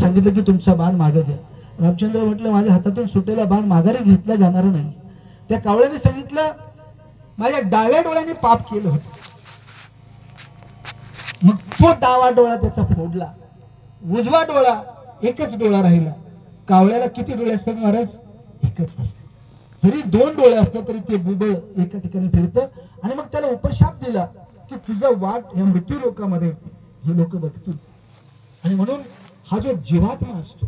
सांगितलं की तुमचा बाण मागे घ्या. रामचंद्र म्हटलं माझ्या हातातून सुटेला बाण माघारी घेतला जाणार नाही. त्या कावळ्याने सांगितलं माझ्या डाव्या डोळ्याने पाप केलं होतं. मग तो डावा डोळा त्याचा फोडला, उजवा डोळा एकच डोळा राहिला. कावळ्याला किती डोळे असतात महाराज? एकच असतात. जरी दोन डोळे असतात तरी ते बुबळ एका ठिकाणी फिरतं. आणि मग त्याला उपशाप दिला की तुझं वाट या मृत्यू लोकामध्ये हे लोक बघतील. आणि म्हणून हा जो जीवात्मा असतो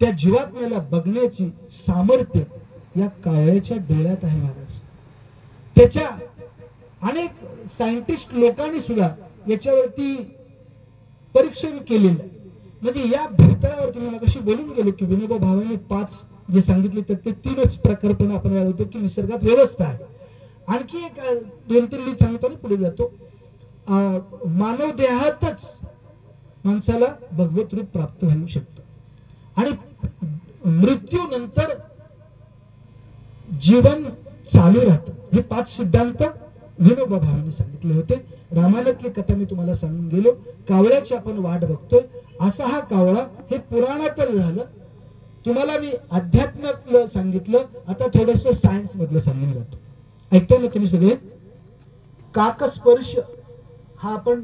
त्या जीवात्म्याला बघण्याची सामर्थ्य या कावळ्याच्या डोळ्यात आहे महाराज. त्याच्या अनेक सायंटिस्ट लोकांनी सुद्धा याच्यावरती परीक्षण केलेलं. म्हणजे या भूतळावरती मी कशी बोलून गेलो की विनोबा भावेने 5 जे सांगितले तर ते 3च प्रकार पण आपण होतो की निसर्गात व्यवस्था आहे. आणखी एक 2-3 मी सांगतो आणि पुढे जातो. मानव देहातच माणसाला भगवत रूप प्राप्त होऊ शकतं आणि मृत्यूनंतर जीवन चालू राहतं. हे 5 सिद्धांत विनोबा भावेने सांगितले होते. रामायणातली कथा मी तुम्हाला सांगून गेलो. कावळ्याची आपण वाट बघतोय. असा हा कावळा हे पुराणातलं झालं. तुम्हाला मी अध्यात्मातलं सांगितलं. आता थोडस सायन्स मधलं सांगून जातो. ऐकताय ना तुम्ही सगळे? काकस्पर्श हा आपण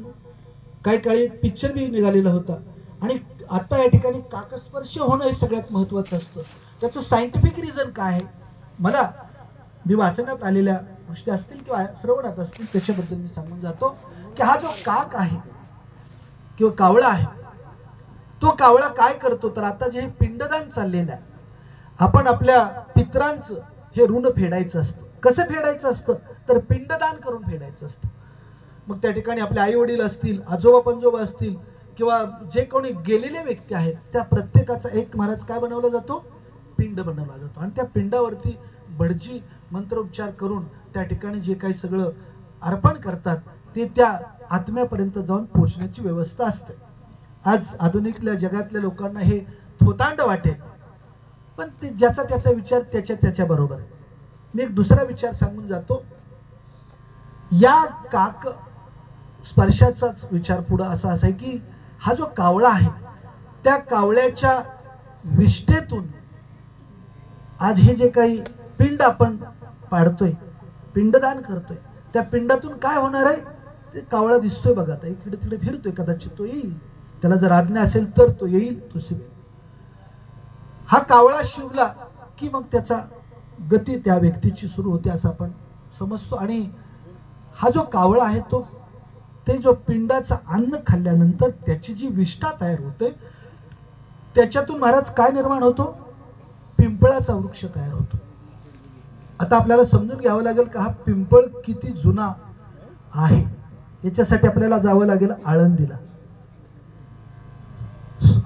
काही काळी पिक्चर बी निघालेला होता. आणि आता या ठिकाणी काकस्पर्श होणं हे सगळ्यात महत्वाचं असतं. त्याचं सायंटिफिक रिझन काय आहे? मला मी वाचण्यात आलेल्या गोष्टी असतील किंवा श्रवणात असतील त्याच्याबद्दल मी सांगून जातो की हा जो काक आहे किंवा कावळा आहे तो कावळा काय करतो तर आता जे पिंडदान चाललेलं आहे आपण आपल्या पितरांचं हे ऋण फेडायचं असतं. कसं फेडायचं असतं तर पिंडदान करून फेडायचं असतं. मग त्या ठिकाणी आपले आई वडील असतील, आजोबा पंजोबा असतील किंवा जे कोणी गेलेले व्यक्ती आहेत त्या प्रत्येकाचा एक महाराज काय बनवला जातो? पिंड बनवला जातो. आणि त्या पिंडावरती भटजी मंत्रोच्चार करून त्या ठिकाणी जे काही सगळं अर्पण करतात ते त्या आत्म्यापर्यंत जाऊन पोहोचण्याची व्यवस्था असते. आज आधुनिक जगातल्या लोकांना हे थोतांड वाटेल पण ते ज्याचा त्याचा विचार त्याच्या बरोबर. मी एक दुसरा विचार सांगून जातो. या काक स्पर्शाचाच विचार पुढे असा आहे की हा जो कावळा आहे त्या कावळ्याच्या विष्ठेतून आज हे जे काही पिंड आपण पाडतोय, पिंडदान करतोय, त्या पिंडातून काय होणार आहे? ते कावळा दिसतोय बघा आता इकडे तिकडे फिरतोय. कदाचित तो येईल, त्याला जर आज्ञा असेल तर तो येईल, तो शिवेल. हा कावळा शिवला की मग त्याचा गती त्या व्यक्तीची सुरू होते असं आपण समजतो. आणि हा जो कावळा आहे तो ते जो पिंडाचं अन्न खाल्ल्यानंतर त्याची जी विष्ठा तयार होते त्याच्यातून महाराज काय निर्माण होतो? पिंपळाचा वृक्ष तयार होतो. आता आपल्याला समजून घ्यावं लागेल का हा पिंपळ किती जुना आहे. याच्यासाठी आपल्याला जावं लागेल आळंदीला.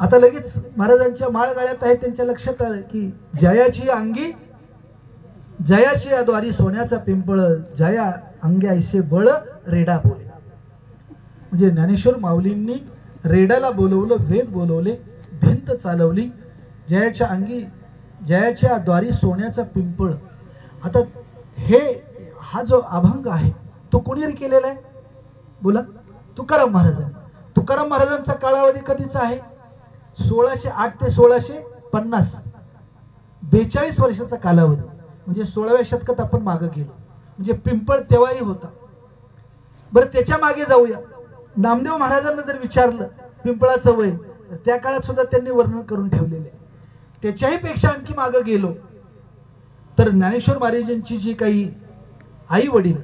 आता लगेच महाराजांच्या माळ गाळ्यात आहे त्यांच्या लक्षात आलं की जयाची अंगी जयाची द्वारी सोन्याचा पिंपळ जया अंगी ऐसे बळ रेडा बोले. म्हणजे ज्ञानेश्वर माऊलींनी रेडाला बोलवलं, वेद बोलवले, भिंत चालवली. जयाच्या अंगी जयाच्या द्वारी सोन्याचा पिंपळ. आता हे हा जो अभंग आहे तो कोणी केलेला आहे? बोला. तुकाराम महाराजांनी. तुकाराम महाराजांचा कालावधी कधीचा आहे? 1608 ते 1650. 42 वर्षाचा कालावधी. म्हणजे 16व्या शतकात आपण मागे गेलो. म्हणजे पिंपळ तेव्हाही होता. बरं त्याच्या मागे जाऊया. नामदेव महाराजांना जर विचारलं पिंपळाचं वय तर त्या काळात सुद्धा त्यांनी वर्णन करून ठेवलेले आहे. त्याच्याही पेक्षा आणखी मागे गेलो तर ज्ञानेश्वर महाराजांची जी काही आई वडील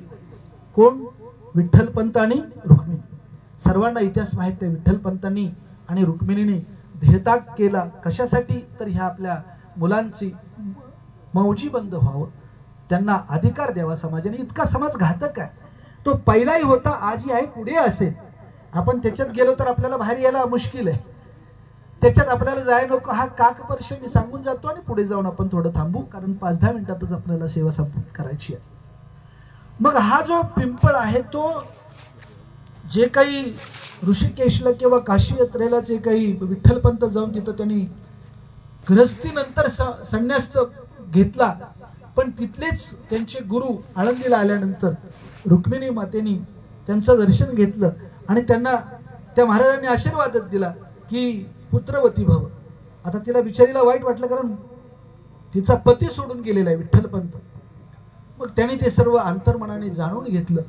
कोण? विठ्ठलपंत आणि रुक्मिणी. सर्वांना इतिहास माहित आहे. विठ्ठलपंतांनी आणि रुक्मिणीने देहत्याग केला कशासाठी? तर ह्या आपल्या मुलांची मौजी बंद व्हावं, त्यांना अधिकार द्यावा समाजाने. इतका समाज घातक आहे. तो पहिलाही होता, आजही आहे, पुढे असेल. आपण त्याच्यात गेलो तर आपल्याला बाहेर यायला मुश्किल आहे. त्याच्यात आपल्याला जायला नको. हा काकपर्श मी सांगून जातो आणि पुढे जाऊन आपण थोडं थांबू कारण 5-10 मिनिटातच आपल्याला सेवा संपन्न करायची आहे. मग हा जो पिंपळ आहे तो जे काही ऋषिकेशला किंवा काशी यात्रेला जे काही विठ्ठलपंत जाऊन तिथं त्यांनी गृहस्थीनंतर संन्यास घेतला पण तिथलेच त्यांचे गुरु आळंदीला आल्यानंतर रुक्मिणी मातेनी त्यांचं दर्शन घेतलं आणि त्यांना त्या महाराजांनी आशीर्वाद दिला की पुत्रवती भव. आता तिला बिचारीला वाईट वाटलं, कारण तिचा पती सोडून गेलेला आहे विठ्ठलपंत. मग त्याने ते सर्व अंतर्मनाने जाणून घेतलं.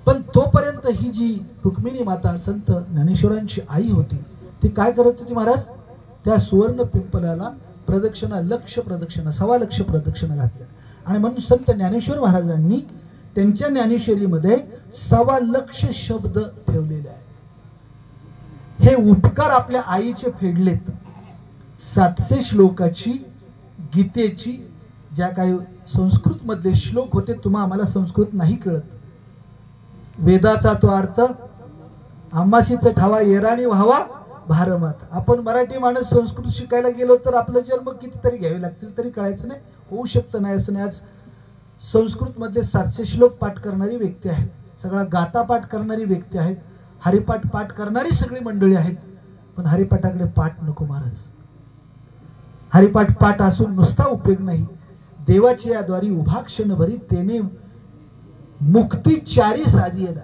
पण तोपर्यंत ही जी रुक्मिणी माता संत ज्ञानेश्वरांची आई होती, ती काय करत होती महाराज? त्या सुवर्ण पिंपलाला प्रदक्षिणा, लक्ष प्रदक्षिणा, 1.25 लक्ष प्रदक्षिणा घातल्या. आणि म्हणून संत ज्ञानेश्वर महाराजांनी त्यांच्या ज्ञानेश्वरीमध्ये 1.25 लक्ष शब्द ठेवलेले आहे. हे उपकार आपल्या आईचे फेडलेत. 700 श्लोकाची गीतेची ज्या काही संस्कृत मधले श्लोक होते, तुम्हा आम्हाला संस्कृत नाही कळत. वेदाचा तो अर्थ आम्हाशीच ठावा येराणी व्हावा भारमात. आपण मराठी माणूस संस्कृत शिकायला गेलो तर आपलं जन्म कितीतरी घ्यावे लागतील तरी कळायचं नाही, होऊ शकतं नाही असं नाही. आज संस्कृत मधले 700 श्लोक पाठ करणारी व्यक्ती आहेत, सगळा गाता पाठ करणारी व्यक्ती आहेत, हरिपाठ पाठ करणारी सगळी मंडळी आहेत. पण हरिपाठाकडे पाठ नको महाराज. हरिपाठ पाठ असून नुसता उपयोग नाही. देवाची या द्वारी उभा क्षण भरी तेने मुक्ती चारी साधियला.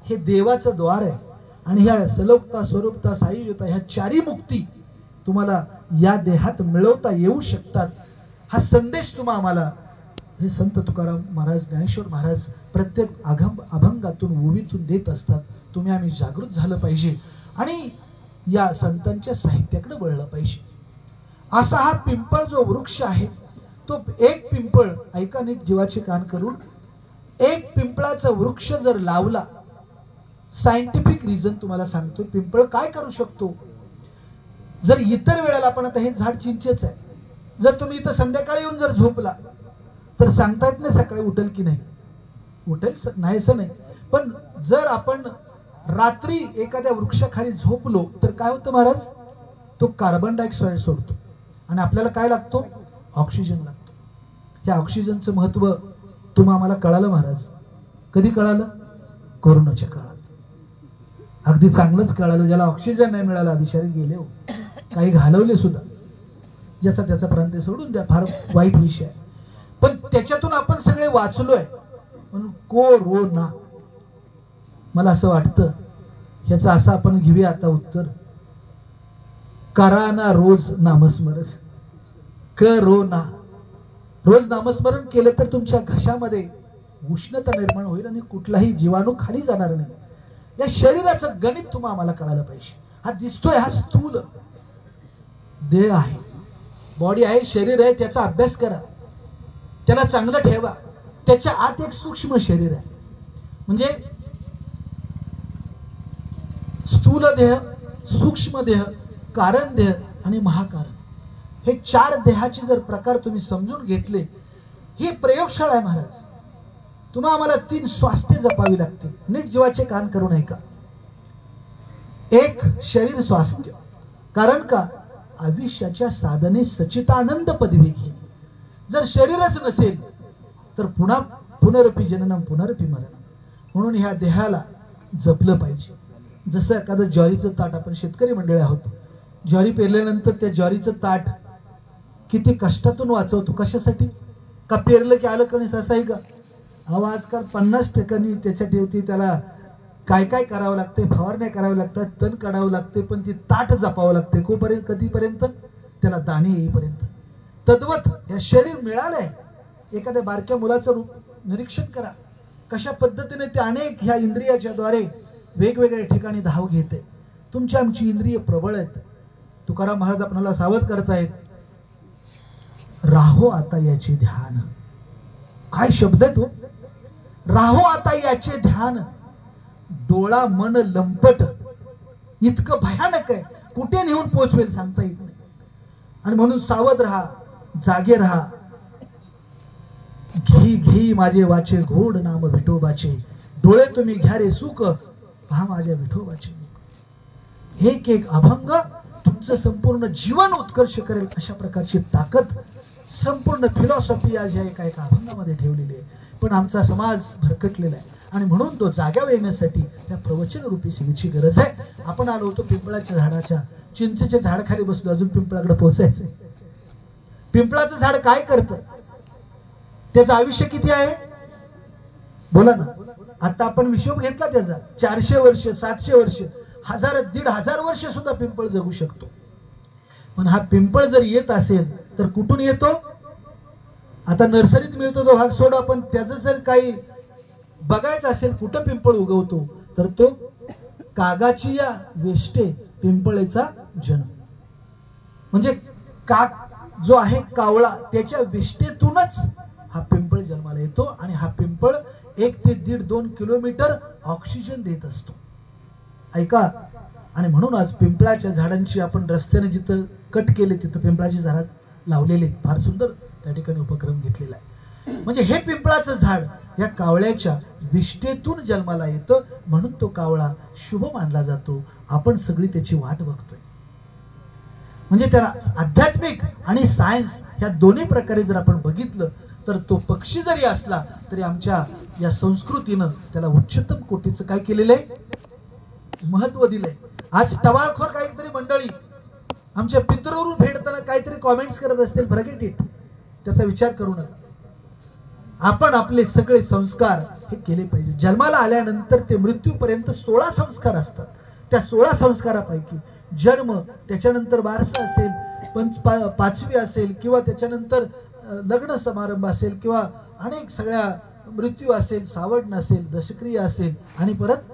हे देवाचं द्वार आहे. आणि ह्या सलोकता, स्वरूपता, सायुज्यता ह्या चारी मुक्ती तुम्हाला या देहात मिळवता येऊ शकतात. हा संदेश तुम्हा आम्हाला हे संत तुकाराम महाराज, ज्ञानेश्वर महाराज प्रत्येक अभंगातून, ओवीतून देत असतात. तुम्ही आम्ही जागृत झालं पाहिजे आणि या संतांच्या साहित्याकडे वळलं पाहिजे. असा हा पिंपळ जो वृक्ष आहे, तो एक पिंपळ, ऐका नीट जीवाचे कान करून, एक पिंपळाचा वृक्ष जर लावला, सायंटिफिक रिझन तुम्हाला सांगतो, पिंपळ काय करू शकतो. जर इतर वेळेला, आपण आता हे झाड चिंचेच आहे, जर तुम्ही इथं संध्याकाळी येऊन जर झोपला तर सांगता येत नाही सकाळी उठेल की नाही. उठेल नाही असं नाही, पण जर आपण रात्री एखाद्या वृक्षाखाली झोपलो तर काय होतं महाराज? तो कार्बन डायऑक्साईड सोडतो आणि आपल्याला काय लागतो? ऑक्सिजन लागतो. या ऑक्सिजनचं महत्व तुम्हा आम्हाला कळालं महाराज. कधी कळालं? कोरोनाच्या काळात. अगदी चांगलंच कळालं. ज्याला ऑक्सिजन नाही मिळाला बिचारे गेले हो, काही घालवले सुद्धा. ज्याचा त्याचा प्रांत सोडून द्या, फार वाईट विषय आहे. पण त्याच्यातून आपण सगळे वाचलोय. म्हणून कोरोना, मला असं वाटतं ह्याचं असं आपण घेऊया आता उत्तर. करा ना रोज नामस्मरण. करोना, रोज नामस्मरण केलं तर तुमच्या घशामध्ये उष्णता निर्माण होईल आणि कुठलाही जीवाणू खाली जाणार नाही. या शरीराचं गणित तुम्हा आम्हाला कळायला पाहिजे. हा दिसतोय, हा स्थूल देह आहे, बॉडी आहे, शरीर आहे, त्याचा अभ्यास करा, त्याला चांगलं ठेवा. त्याच्या आत एक सूक्ष्म शरीर आहे. म्हणजे स्थूल देह, सूक्ष्म देह, कारण देह आणि महाकारण, हे 4 देहाचे जर प्रकार तुम्ही समजून घेतले, ही प्रयोगशाळा आहे महाराज. तुम्हा आम्हाला 3 स्वास्थ्य जपावी लागतील. नीट जीवाचे कान करून ऐका. एक, शरीर स्वास्थ्य. कारण का? आयुष्याच्या साधने सचितानंद पदवी घेणे. जर शरीरच नसेल तर पुन्हा पुनरपी जननम पुनरपी मरणम. म्हणून ह्या देहाला जपलं पाहिजे. जसं एखादं ज्वारीचं ताट, आपण शेतकरी मंडळी आहोत, ज्वारी पेरल्यानंतर त्या ज्वारीचं ताट किती कष्टातून वाचवतो. कशासाठी? का पेरलं की आलं कणीस असं आहे का? अहो, आजकाल 50 ठिकाणी त्याच्या ठेवती, त्याला काय काय करावं लागते, फवारण्या कराव्या लागतात, तण काढावं लागते, पण ती ताट जपावं लागते. कधीपर्यंत? त्याला दाणे येईपर्यंत. तद्वत या शरीर मिळालंय. एखाद्या बारक्या मुलाचं रूप निरीक्षण करा, कशा पद्धतीने ते अनेक ह्या इंद्रियाच्या द्वारे वेगवेगळ्या ठिकाणी धाव घेते. तुमची आमची इंद्रिय प्रबळ आहेत. तुकाराम महाराज आपल्याला सावध करतायत, राहो आता याचे ध्यान. काय शब्द आहे तो? राहो आता याचे ध्यान. डोळा मन लंपट इतकं भयानक आहे, कुठे नेऊन पोहोचवेल सांगता येत नाही. आणि म्हणून सावध राहा, जागे राहा. घेई घेई माझे वाचे घोड नाम विठोबाचे. डोळे तुम्ही घ्या रे सुख, पहा माझ्या विठोबाचे. एक एक अभंग तुमचं संपूर्ण जीवन उत्कर्ष करेल अशा प्रकारची ताकद, संपूर्ण फिलॉसॉफी आज या एका अभंगामध्ये ठेवलेली आहे. पण आमचा समाज भरकटलेला आहे आणि म्हणून तो जाग्यावर येण्यासाठी त्या प्रवचन रूपी सेवेची गरज आहे. आपण आलो होतो पिंपळाच्या झाडाच्या, चिंचेच्या झाडाखाली बसलो, अजून पिंपळाकडे पोहोचायचंय. पिंपळाचं झाड काय करतं? त्याचं आयुष्य किती आहे बोला ना. आता आपण हिशोब घेतला त्याचा, 400 वर्ष 700 वर्ष. 1000-1500 वर्ष सुद्धा पिंपळ जगू शकतो. पण हा पिंपळ जर येत असेल तर कुठून येतो? आता नर्सरीत मिळतो तो भाग सोडा, पण त्याचं जर काही बघायचं असेल कुठं पिंपळ उगवतो तर तो कागाची या वेष्टे पिंपळेचा जन्म. म्हणजे काग जो आहे कावळा त्याच्या विष्ठेतूनच हा पिंपळ जन्माला येतो आणि हा पिंपळ 1 ते 1.5-2 किलोमीटर ऑक्सिजन देत असतो. ऐका, आणि म्हणून आज पिंपळाच्या झाडांची आपण रस्त्याने जिथं कट केले तिथं पिंपळाची झाडं लावलेले, फार सुंदर त्या ठिकाणी उपक्रम घेतलेला आहे. म्हणजे हे पिंपळाचं झाड या कावळ्याच्या विष्ठेतून जन्माला येतं, म्हणून तो कावळा शुभ मानला जातो. आपण सगळी त्याची वाट बघतोय. म्हणजे त्याला आध्यात्मिक आणि सायन्स ह्या दोन्ही प्रकारे जर आपण बघितलं तर तो पक्षी जरी असला तरी आमच्या या संस्कृतीनं त्याला उच्चतम कोटीचं काय केलेलं आहे, महत्व दिलंय. आज टवाळखोर काहीतरी मंडळी आमच्या पितृऋ फेडताना काहीतरी कॉमेंट्स करत असतील, फॉरगेट इट, त्याचा विचार करू नका. आपण आपले सगळे संस्कार हे केले पाहिजे. जन्माला आल्यानंतर ते मृत्यूपर्यंत 16 संस्कार असतात. त्या 16 संस्कारापैकी जन्म, त्याच्यानंतर वारसा असेल, 5वी असेल, किंवा त्याच्यानंतर लग्न समारंभ असेल, किंवा अनेक सगळ्या मृत्यू असेल, सावड असेल, दशक्रिया असेल, आणि परत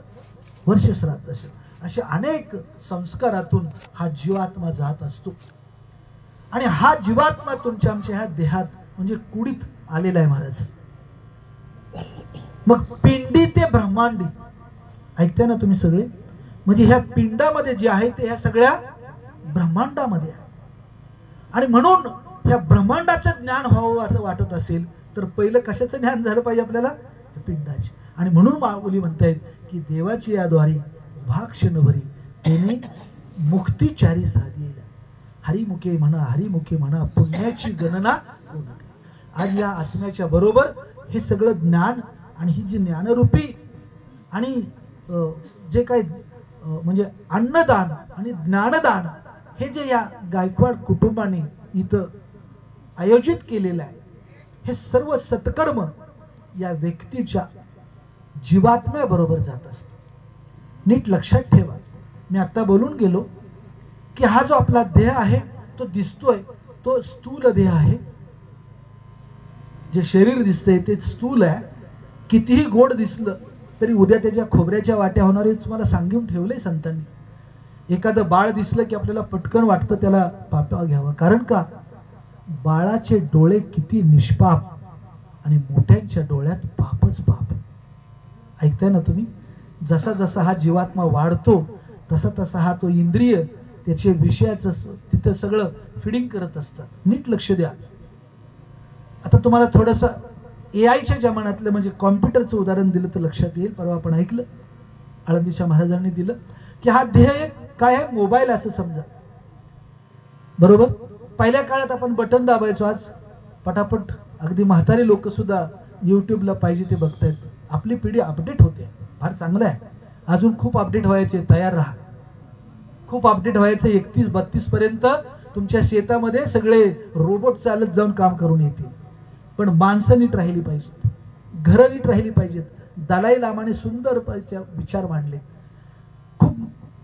वर्षश्राद्ध असेल, अशा अनेक संस्कारातून हा जीवात्मा जात असतो. आणि हा जीवात्मा तुमच्या आमच्या ह्या देहात म्हणजे कुडीत आलेला आहे महाराज. मग पिंडी ते ब्रह्मांडी, ऐकताय ना तुम्ही सगळे? म्हणजे ह्या पिंडामध्ये जे आहे ते ह्या सगळ्या ब्रह्मांडामध्ये आहे. आणि म्हणून ह्या ब्रह्मांडाचं ज्ञान व्हावं असं वाटत असेल तर पहिलं कशाचं ज्ञान झालं पाहिजे आपल्याला? पिंडाचे. आणि म्हणून माऊली म्हणतायत की देवाची या द्वारी भाक्षण भरी तेने मुक्तिचारी साधिला. हरिमुखे म्हणा, हरिमुखे म्हणा, पुण्याची गणना होऊ नका. आज या आत्म्याच्या बरोबर हे सगळं ज्ञान आणि ही जी ज्ञानरूपी आणि जे काही म्हणजे अन्नदान आणि ज्ञानदान हे जे या गायकवाड कुटुंबाने इथं आयोजित केलेलं आहे, हे सर्व सत्कर्म या व्यक्तीच्या जीवात्म्याबरोबर जात असतं. नीट लक्षात ठेवा. मी आता बोलून गेलो की हा जो आपला देह आहे तो दिसतोय तो स्थूल देह आहे. जे शरीर दिसतंय ते स्थूल आहे. कितीही गोड दिसलं तरी उद्या त्याच्या खोबऱ्याच्या वाट्या होणार हे तुम्हाला सांगून ठेवलंय संतांनी. एखादं बाळ दिसलं की आपल्याला पटकन वाटतं त्याला पापा घ्यावं. कारण का? बाळाचे डोळे किती निष्पाप आणि मोठ्यांच्या डोळ्यात पापच पाप. ऐकताय ना तुम्ही? जसा जसा हा जीवात्मा वाढतो तसा तसा हा तो इंद्रिय त्याचे विषयाचं तिथं सगळं फिडिंग करत असतात. नीट लक्ष द्या. आता तुम्हाला थोडंसं एआयच्या जमान्यातलं म्हणजे कॉम्प्युटरचं उदाहरण दिलं तर लक्षात येईल. परवा आपण ऐकलं आळंदीच्या महाराजांनी दिलं की हा देह काय आहे? मोबाईल असं समजा. बरोबर? पहिल्या काळात आपण बटन दाबायचो, आज पटापट अगदी म्हातारे लोक सुद्धा युट्यूबला पाहिजे ते बघतायत. आपली पिढी अपडेट होते, फार चांगलं आहे. अजून खूप अपडेट व्हायचे, तयार राहा. खूप अपडेट व्हायचे. 31-32 पर्यंत तुमच्या शेतामध्ये सगळे रोबोट चालत जाऊन काम करून येतील. पण माणसं नीट राहिली पाहिजेत, घरं नीट राहिली पाहिजेत. दलाई लामाने सुंदर विचार मांडले. खूप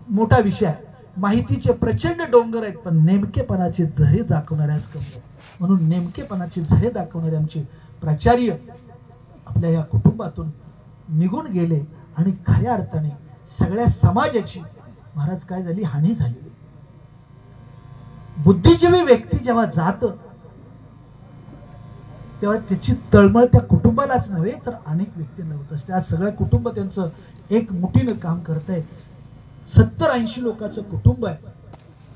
मोठा विषय आहे. माहितीचे प्रचंड डोंगर आहेत पण नेमकेपणाचे झरे दाखवणाऱ्याच कमी. म्हणून नेमकेपणाचे झरे दाखवणारे आमचे प्राचार्य आपल्या या कुटुंबातून निघून गेले आणि खऱ्या अर्थाने सगळ्या समाजाची महाराज काय झाली? हानी झाली. बुद्धिजीवी व्यक्ती जेव्हा जात तेव्हा त्याची तळमळ त्या कुटुंबालाच नव्हे तर अनेक व्यक्तींना होत असते. आज सगळं कुटुंब त्यांचं एक मुठीनं काम करत आहे. 70-80 लोकांचं कुटुंब आहे.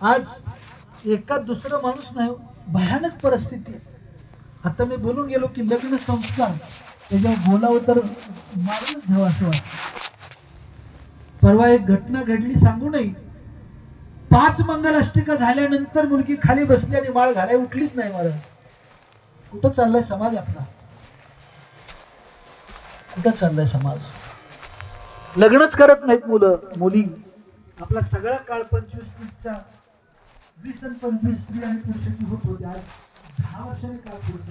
आज एका दुसरं माणूस नाही. भयानक परिस्थिती. आता मी बोलून गेलो की लग्न संस्कार त्याच्यावर बोलावं तर मारूनच घ्यावं असं वाटतं. परवा एक घटना घडली, सांगू नये. 5 मंगलाष्टिका झाल्यानंतर मुलगी खाली बसली आणि माळ घालाय उठलीच नाही. महाराज, कुठं चाललाय समाज आपला? कुठं चाललाय समाज? लग्नच करत नाहीत मुलं मुली. आपला सगळा काळ 25-30च्या 20 आणि 25 स्त्री आणि पुरुषाची होत होती. आज 10 वर्षांनी काळ पुरुष.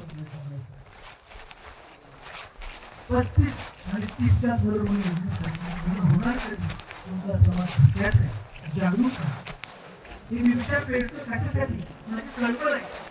35 आणि 30च्या बरोबर होणार कधी तुमचा समाज धोक्यात आहे. जागरूक राहा. हे मी विचार पेटतो कशासाठी म्हणजे कल्पना आहे.